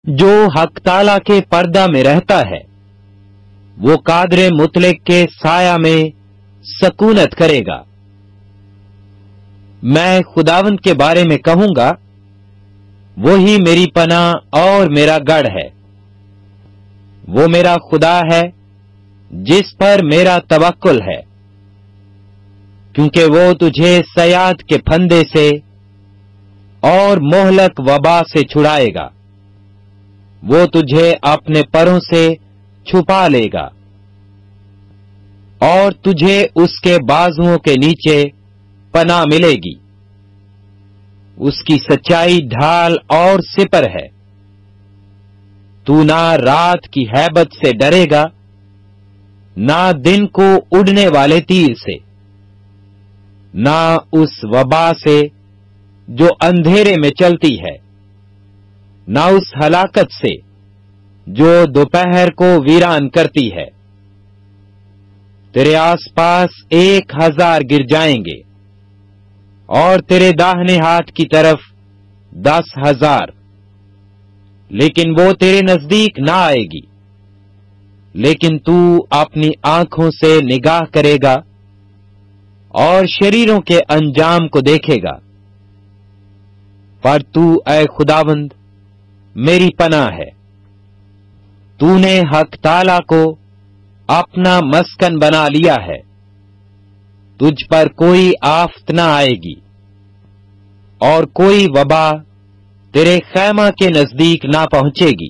جو حق تعالی کے پردہ میں رہتا ہے وہ قادر مطلق کے سایہ میں سکونت کرے گا۔ میں خداوند کے بارے میں کہوں گا، وہی میری پناہ اور میرا گڑھ ہے۔ وہ میرا خدا ہے جس پر میرا توکل ہے، کیونکہ وہ تجھے صیاد کے پھندے سے اور مہلک وبا سے چھڑائے گا۔ وہ تجھے اپنے پروں سے چھپا لے گا اور تجھے اس کے بازوؤں کے نیچے پناہ ملے گی۔ اس کی سچائی ڈھال اور سپر ہے۔ تو نہ رات کی ہیبت سے ڈرے گا، نہ دن کو اڑنے والے تیر سے، نہ اس وبا سے جو اندھیرے میں چلتی ہے، نہ اس ہلاکت سے جو دوپہر کو ویران کرتی ہے۔ تیرے آس پاس 1000 گر جائیں گے اور تیرے داہنے ہاتھ کی طرف 10,000، لیکن وہ تیرے نزدیک نہ آئے گی۔ لیکن تو اپنی آنکھوں سے نگاہ کرے گا اور شریروں کے انجام کو دیکھے گا۔ پر تو اے خداوند میری پناہ ہے، تو نے حق تعالی کو اپنا مسکن بنا لیا ہے۔ تجھ پر کوئی آفت نہ آئے گی اور کوئی وبا تیرے خیمہ کے نزدیک نہ پہنچے گی،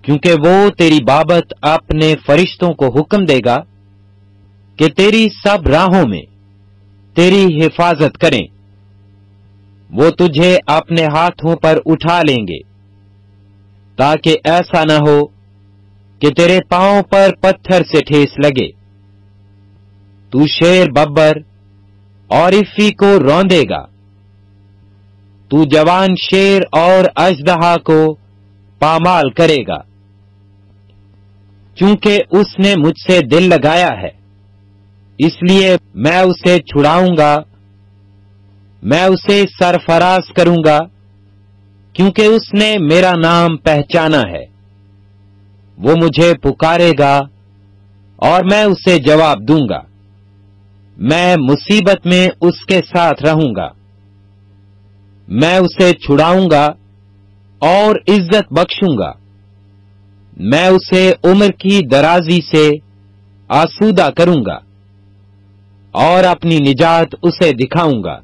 کیونکہ وہ تیری بابت اپنے فرشتوں کو حکم دے گا کہ تیری سب راہوں میں تیری حفاظت کریں۔ وہ تجھے اپنے ہاتھوں پر اٹھا لیں گے، تاکہ ایسا نہ ہو کہ تیرے پاؤں پر پتھر سے ٹھیس لگے۔ تو شیر ببر اور افی کو روندے گا، تو جوان شیر اور اژدہا کو پامال کرے گا۔ چونکہ اس نے مجھ سے دل لگایا ہے، اس لیے میں اسے چھڑاؤں گا، میں اسے سرفراز کروں گا، کیونکہ اس نے میرا نام پہچانا ہے۔ وہ مجھے پکارے گا اور میں اسے جواب دوں گا۔ میں مصیبت میں اس کے ساتھ رہوں گا، میں اسے چھڑاؤں گا اور عزت بخشوں گا۔ میں اسے عمر کی درازی سے آسودہ کروں گا اور اپنی نجات اسے دکھاؤں گا۔